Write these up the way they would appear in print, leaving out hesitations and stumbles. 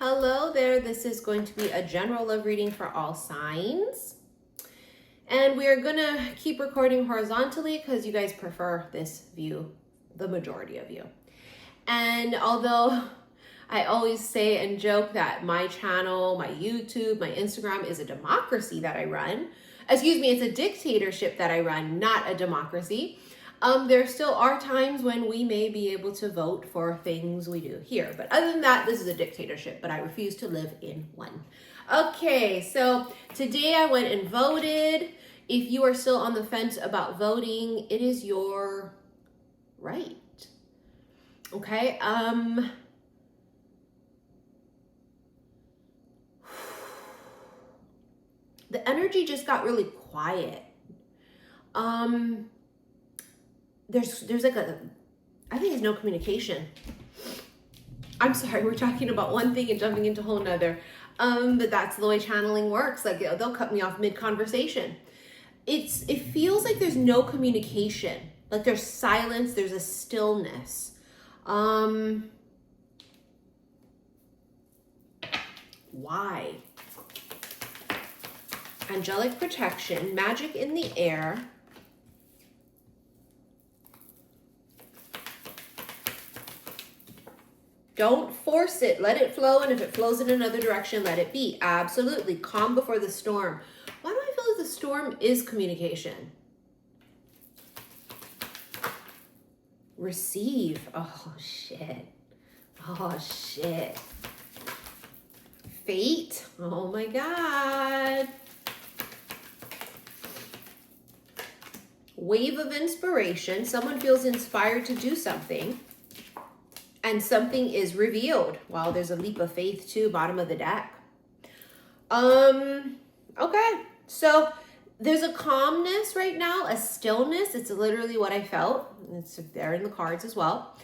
Hello there, this is going to be a general love reading for all signs. And we are gonna keep recording horizontally because you guys prefer this view, the majority of you. And although I always say and joke that my channel, my YouTube, my Instagram is a democracy that I run, excuse me, it's a dictatorship that I run, not a democracy. There still are times when we may be able to vote for things we do here. But other than that, this is a dictatorship, but I refuse to live in one. Okay, so today I went and voted. If you are still on the fence about voting, it is your right. Okay, the energy just got really quiet. There's like I think there's no communication. I'm sorry, we're talking about one thing and jumping into a whole nother. But that's the way channeling works. Like they'll cut me off mid-conversation. It feels like there's no communication. Like there's silence, there's a stillness. Why? Angelic protection, magic in the air. Don't force it, let it flow, and if it flows in another direction, let it be. Absolutely, calm before the storm. Why do I feel like the storm is communication? Receive, oh shit, oh shit. Fate, oh my God. Wave of inspiration, someone feels inspired to do something. And something is revealed. Wow, there's a leap of faith too, bottom of the deck. Okay, so there's a calmness right now, a stillness. It's literally what I felt. It's there in the cards as well.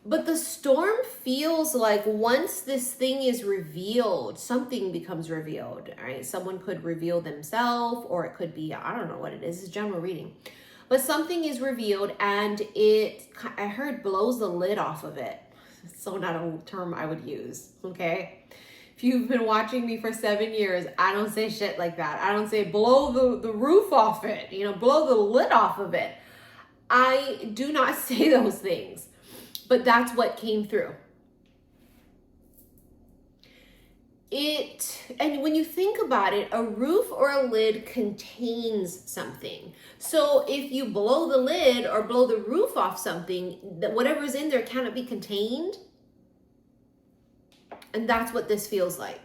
But the storm feels like once this thing is revealed, something becomes revealed, all right? Someone could reveal themselves, or it could be, I don't know what it is, it's general reading. But something is revealed and I heard blows the lid off of it. So not a term I would use, okay? If you've been watching me for 7 years, I don't say shit like that. I don't say blow the roof off it, blow the lid off of it. I do not say those things, but that's what came through. And when you think about it, a roof or a lid contains something. So if you blow the lid or blow the roof off something, that whatever's in there cannot be contained. And that's what this feels like.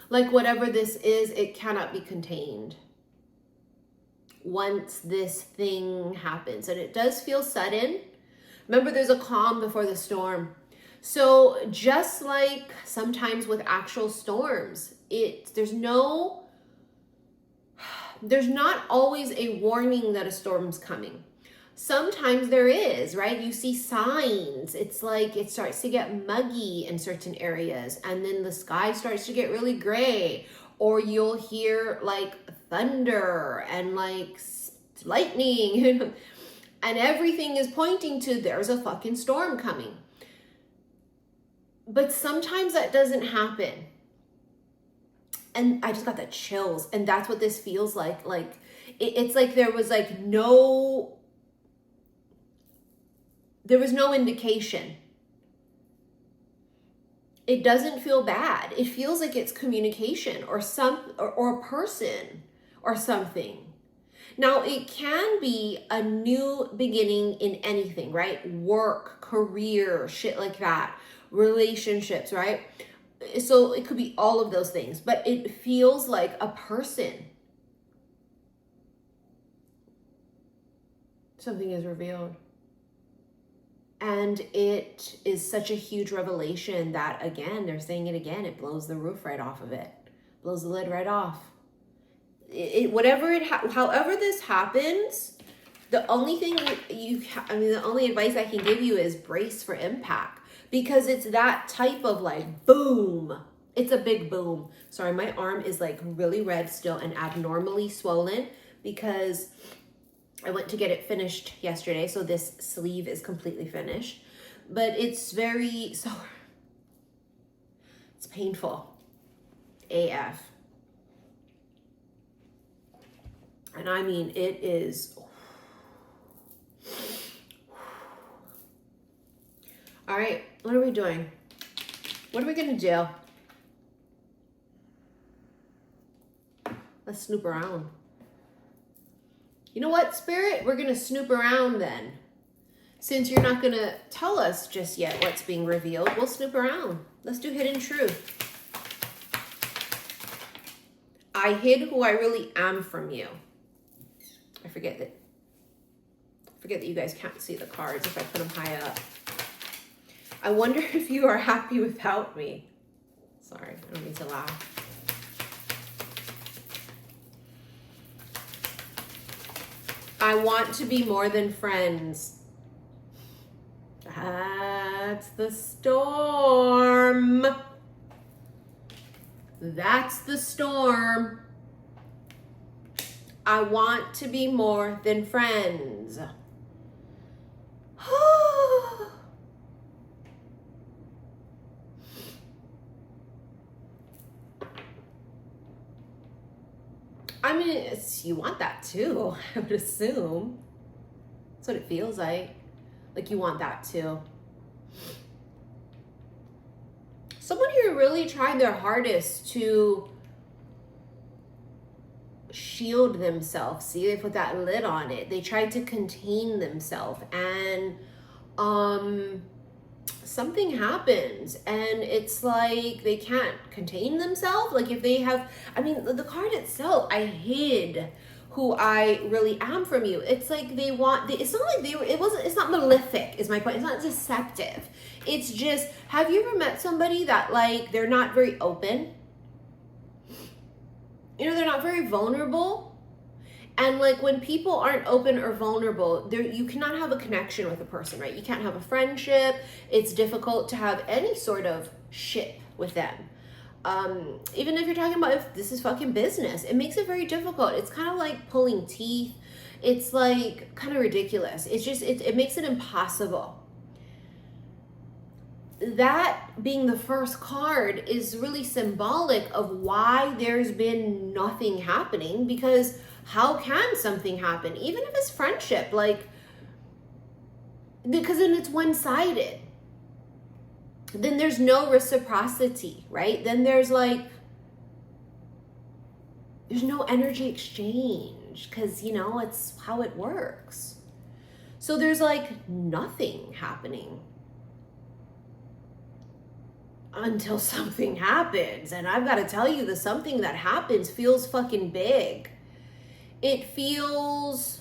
Like whatever this is, it cannot be contained once this thing happens. And it does feel sudden. Remember, there's a calm before the storm. So just like sometimes with actual storms, there's not always a warning that a storm's coming. Sometimes there is, right? You see signs. It's like it starts to get muggy in certain areas, and then the sky starts to get really gray, or you'll hear like thunder and like lightning. And everything is pointing to there's a fucking storm coming. But sometimes that doesn't happen. And I just got the chills. And that's what this feels like. Like, it's like there was no indication. It doesn't feel bad. It feels like it's communication or a person or something. Now, it can be a new beginning in anything, right? Work, career, shit like that. Relationships, right? So it could be all of those things, but it feels like a person. Something is revealed. And it is such a huge revelation that, again, they're saying it again, it blows the roof right off of it. Blows the lid right off. However this happens, the only thing the only advice I can give you is brace for impact, because it's that type of like boom. It's a big boom. Sorry, my arm is like really red still and abnormally swollen because I went to get it finished yesterday, so this sleeve is completely finished. But it's very sore. It's painful. AF. And I mean, it is. All right, what are we doing? What are we gonna do? Let's snoop around. You know what, Spirit? We're gonna snoop around then. Since you're not gonna tell us just yet what's being revealed, we'll snoop around. Let's do hidden truth. I hid who I really am from you. I forget that you guys can't see the cards if I put them high up. I wonder if you are happy without me. Sorry, I don't mean to laugh. I want to be more than friends. That's the storm. That's the storm. I want to be more than friends. I mean, you want that too, I would assume. That's what it feels like. Like you want that too. Someone here really tried their hardest to shield themselves. See, they put that lid on it. They tried to contain themselves, and something happens, and it's like they can't contain themselves. Like if they have, I mean, the card itself, I hid who I really am from you. It's like they want, it's not like they were, it's not malefic is my point. It's not deceptive. It's just, have you ever met somebody that like, they're not very open? You know, they're not very vulnerable. And like when people aren't open or vulnerable, you cannot have a connection with a person, right? You can't have a friendship. It's difficult to have any sort of ship with them. Even if you're talking about if this is fucking business, it makes it very difficult. It's kind of like pulling teeth. It's like kind of ridiculous. It's just, it makes it impossible. That being the first card is really symbolic of why there's been nothing happening, because how can something happen? Even if it's friendship, like, because then it's one-sided. Then there's no reciprocity, right? Then there's like, there's no energy exchange, because, you know, it's how it works. So there's like nothing happening until something happens. And I've got to tell you, the something that happens feels fucking big. It feels,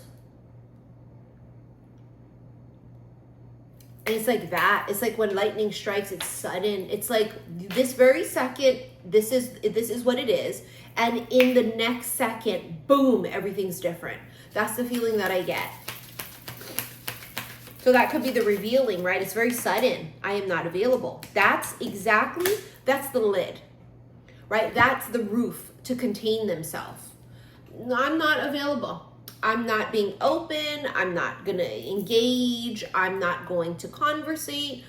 and it's like that. It's like when lightning strikes, it's sudden. It's like this very second, this is what it is. And in the next second, boom, everything's different. That's the feeling that I get. So that could be the revealing, right? It's very sudden. I am not available. That's the lid, right? That's the roof to contain themselves. I'm not available. I'm not being open. I'm not going to engage. I'm not going to conversate.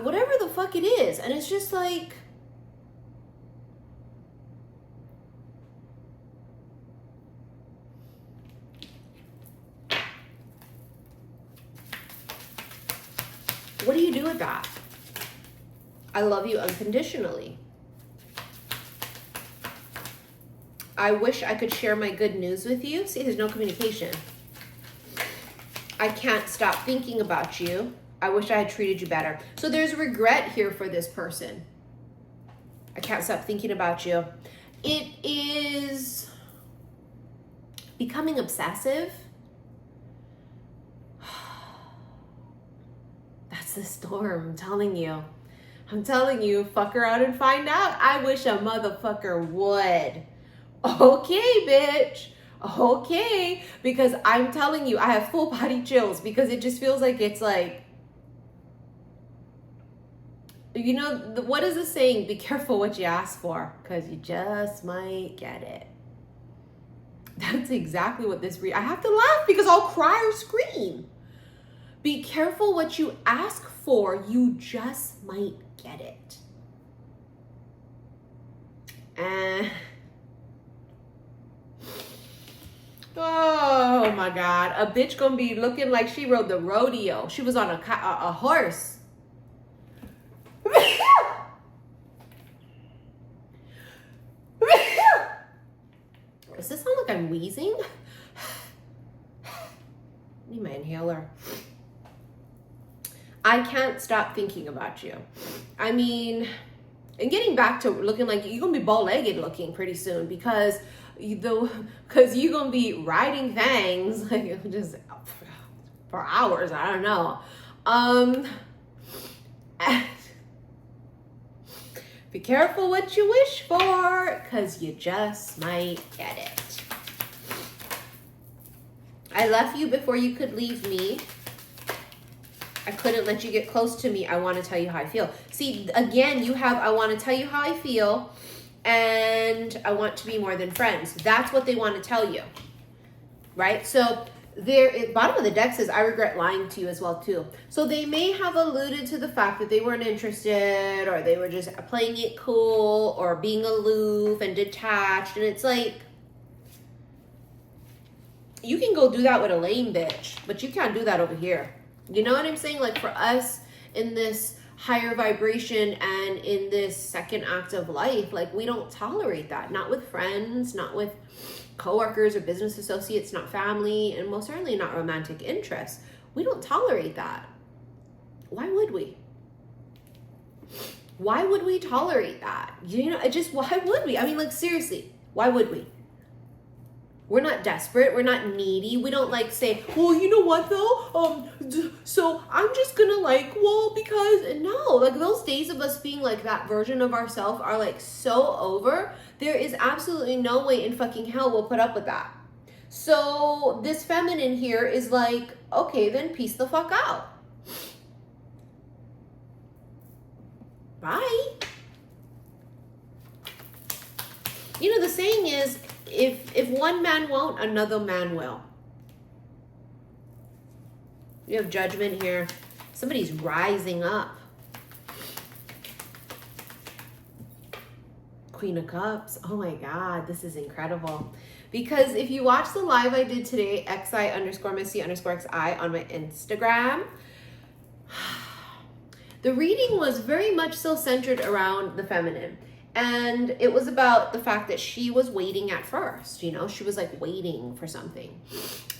Whatever the fuck it is. And it's just like, what do you do with that? I love you unconditionally. I wish I could share my good news with you. See, there's no communication. I can't stop thinking about you. I wish I had treated you better. So there's regret here for this person. I can't stop thinking about you. It is becoming obsessive. That's the storm, I'm telling you. I'm telling you, fuck around and find out. I wish a motherfucker would. Okay, bitch. Okay. Because I'm telling you, I have full body chills, because it just feels like it's like, you know, what is the saying? Be careful what you ask for, because you just might get it. That's exactly what this I have to laugh because I'll cry or scream. Be careful what you ask for. You just might get it. Oh my God. A bitch gonna be looking like she rode the rodeo. She was on a horse. Does this sound like I'm wheezing? I need my inhaler. I can't stop thinking about you. I mean, and getting back to looking like you're gonna be bow-legged looking pretty soon because you're gonna be riding fangs like just for hours. I don't know. Be careful what you wish for, because you just might get it. I left you before you could leave me. I couldn't let you get close to me. I want to tell you how I feel. See, again, you have, I want to tell you how I feel, and I want to be more than friends. That's what they want to tell you, right? So there, at the bottom of the deck says, I regret lying to you as well too. So they may have alluded to the fact that they weren't interested, or they were just playing it cool, or being aloof and detached. And it's like, you can go do that with a lame bitch, but you can't do that over here. You know what I'm saying? Like, for us in this higher vibration and in this second act of life, like, we don't tolerate that. Not with friends, not with coworkers or business associates, not family, and most certainly not romantic interests. We don't tolerate that. Why would we? Why would we tolerate that? You know, why would we? I mean, like, seriously, why would we? We're not desperate. We're not needy. We don't like say, well, you know what though? So I'm just gonna like, well, because no, like those days of us being like that version of ourselves are like so over. There is absolutely no way in fucking hell we'll put up with that. So this feminine here is like, okay, then peace the fuck out. Bye. You know, the saying is, if one man won't, another man will. You have judgment here. Somebody's rising up. Queen of Cups. Oh my God, this is incredible. Because if you watch the live I did today, xi_missy_xi on my Instagram, the reading was very much so centered around the feminine. And it was about the fact that she was waiting at first, you know, she was like waiting for something.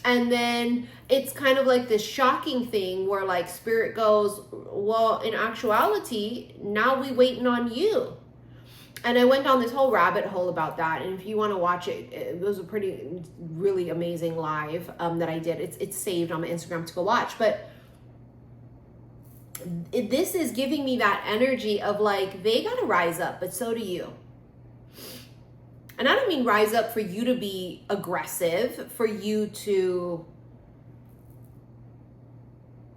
And then it's kind of like this shocking thing where like spirit goes, well, in actuality, now we waiting on you. And I went down this whole rabbit hole about that. And if you want to watch it, it was a really amazing live that I did. It's saved on my Instagram to go watch. But this is giving me that energy of like, they got to rise up, but so do you. And I don't mean rise up for you to be aggressive, for you to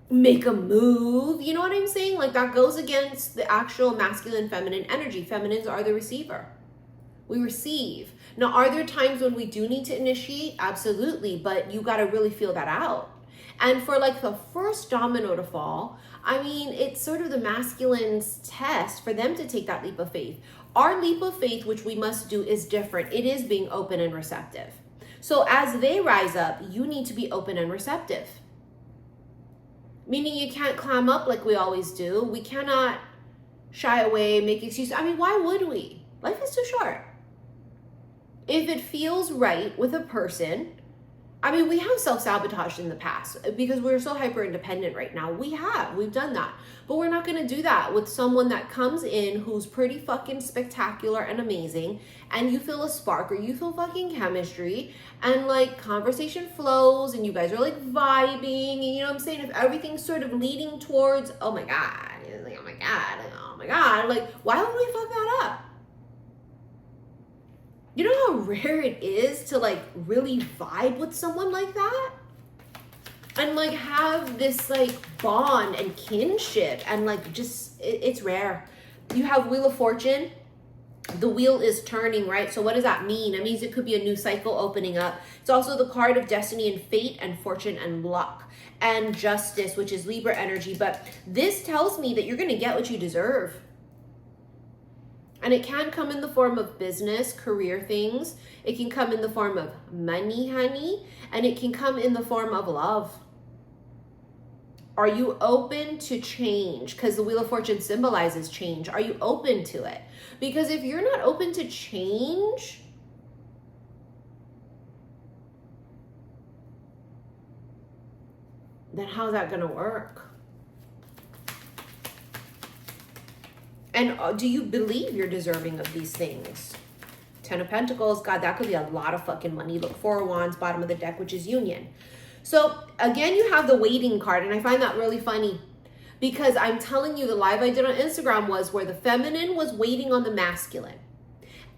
make a move. You know what I'm saying? Like, that goes against the actual masculine, feminine energy. Feminines are the receiver. We receive. Now, are there times when we do need to initiate? Absolutely. But you got to really feel that out. And for like the first domino to fall, I mean, it's sort of the masculine's test for them to take that leap of faith. Our leap of faith, which we must do, is different. It is being open and receptive. So as they rise up, you need to be open and receptive. Meaning you can't clam up like we always do. We cannot shy away, make excuses. I mean, why would we? Life is too short. If it feels right with a person, I mean, we have self-sabotaged in the past because we're so hyper-independent right now. We've done that. But we're not going to do that with someone that comes in who's pretty fucking spectacular and amazing, and you feel a spark or you feel fucking chemistry, and like conversation flows and you guys are like vibing, and you know what I'm saying? If everything's sort of leading towards, oh my God, like, oh my God, oh my God, like, why would we fuck that up? You know how rare it is to like really vibe with someone like that? And like have this like bond and kinship and like just, it's rare. You have Wheel of Fortune. The wheel is turning, right? So what does that mean? It means it could be a new cycle opening up. It's also the card of destiny and fate and fortune and luck and justice, which is Libra energy. But this tells me that you're going to get what you deserve. And it can come in the form of business, career things. It can come in the form of money, honey. And it can come in the form of love. Are you open to change? Because the Wheel of Fortune symbolizes change. Are you open to it? Because if you're not open to change, then how's that going to work? And do you believe you're deserving of these things? 10 of Pentacles, God, that could be a lot of fucking money. Look, 4 of Wands, bottom of the deck, which is union. So again, you have the waiting card, and I find that really funny because I'm telling you, the live I did on Instagram was where the feminine was waiting on the masculine.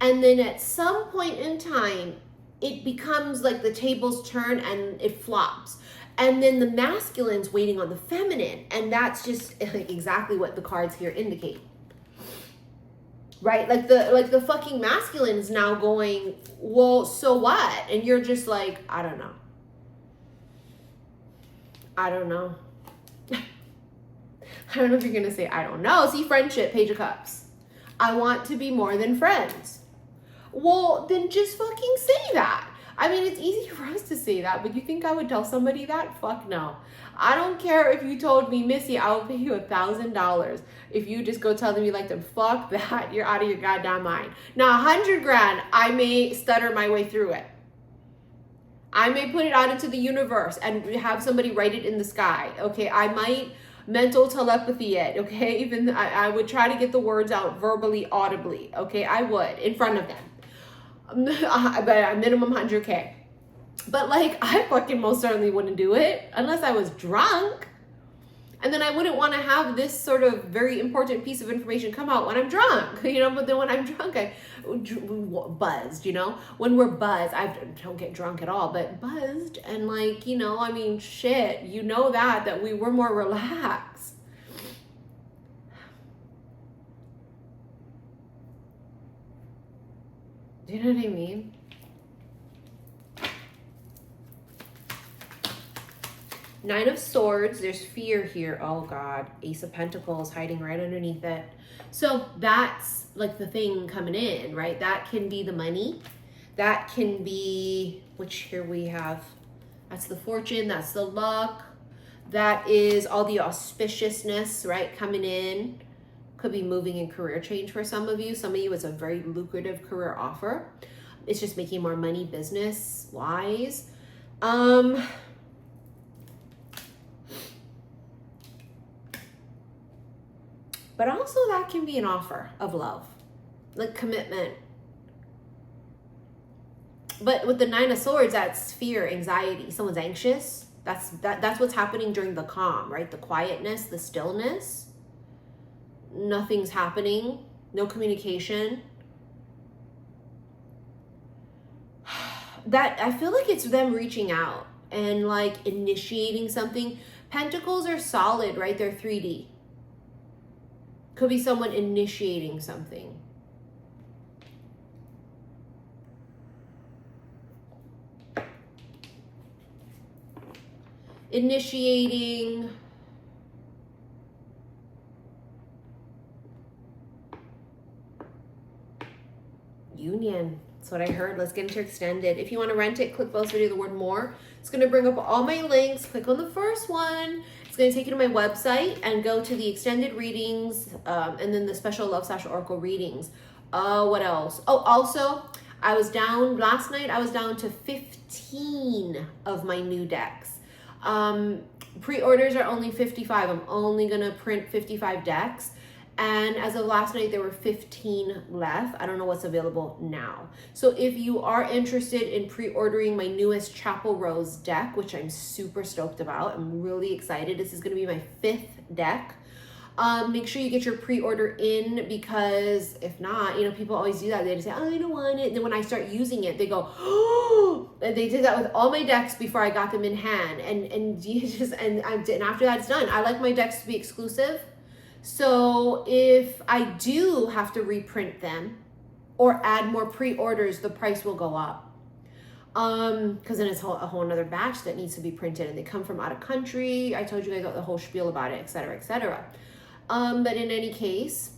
And then at some point in time, it becomes like the tables turn and it flops. And then the masculine's waiting on the feminine. And that's just exactly what the cards here indicate. Right? Like the fucking masculine is now going, well, so what? And you're just like, I don't know. I don't know. I don't know if you're going to say, I don't know. See, friendship, Page of Cups. I want to be more than friends. Well, then just fucking say that. I mean, it's easy for us to say that, but you think I would tell somebody that? Fuck no. I don't care if you told me, Missy, I will pay you $1,000 if you just go tell them you like them. Fuck that. You're out of your goddamn mind. Now, 100 grand, I may stutter my way through it. I may put it out into the universe and have somebody write it in the sky. Okay, I might mental telepathy it. Okay, even I would try to get the words out verbally, audibly. Okay, I would in front of them. But a minimum 100K. But like, I fucking most certainly wouldn't do it unless I was drunk. And then I wouldn't want to have this sort of very important piece of information come out when I'm drunk, you know, but then when I'm drunk, I buzzed, you know, when we're buzzed, I don't get drunk at all, but buzzed. And like, you know, I mean, shit, you know that we were more relaxed. Do you know what I mean? Nine of Swords, there's fear here. Oh God, Ace of Pentacles hiding right underneath it. So that's like the thing coming in, right? That can be the money. That can be, which here we have, that's the fortune, that's the luck. That is all the auspiciousness, right? Coming in. Could be moving and career change for some of you. Some of you, it's a very lucrative career offer. It's just making more money business-wise. But also that can be an offer of love, like commitment. But with the Nine of Swords, that's fear, anxiety. Someone's anxious. That's what's happening during the calm, right? The quietness, the stillness. Nothing's happening. No communication. That I feel like it's them reaching out and like initiating something. Pentacles are solid, right? They're 3D. Could be someone initiating something. Initiating. Union. That's what I heard. Let's get into extended. If you want to rent it, click below this video, the word more. It's going to bring up all my links. Click on the first one. It's going to take you to my website and go to the extended readings and then the special love / oracle readings. What else? Oh, also, I was down last night. I was down to 15 of my new decks. Pre-orders are only 55. I'm only going to print 55 decks. And as of last night, there were 15 left. I don't know what's available now. So if you are interested in pre-ordering my newest Chapel Rose deck, which I'm super stoked about, I'm really excited. This is going to be my 5th deck. Make sure you get your pre-order in, because if not, you know, people always do that. They just say, oh, I don't want it. And then when I start using it, they go, oh, and they did that with all my decks before I got them in hand. And you just, and after that, it's done. I like my decks to be exclusive. So if I do have to reprint them, or add more pre-orders, the price will go up. Because then it's a whole nother batch that needs to be printed, and they come from out of country. I told you guys the whole spiel about it, etc., etc. But in any case,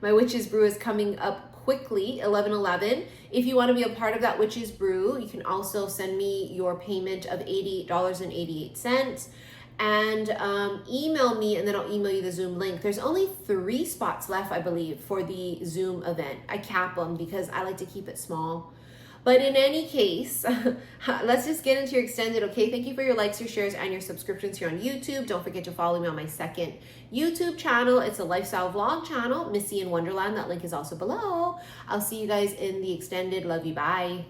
my Witch's Brew is coming up quickly, 11/11. If you want to be a part of that Witch's Brew, you can also send me your payment of $88.88 and email me, and then I'll email you the Zoom link. There's only 3 spots left, I believe, for the Zoom event. I cap them because I like to keep it small. But in any case, let's just get into your extended, okay? Thank you for your likes, your shares, and your subscriptions here on YouTube. Don't forget to follow me on my second YouTube channel. It's a lifestyle vlog channel, Missy in Wonderland. That link is also below. I'll see you guys in the extended. Love you. Bye.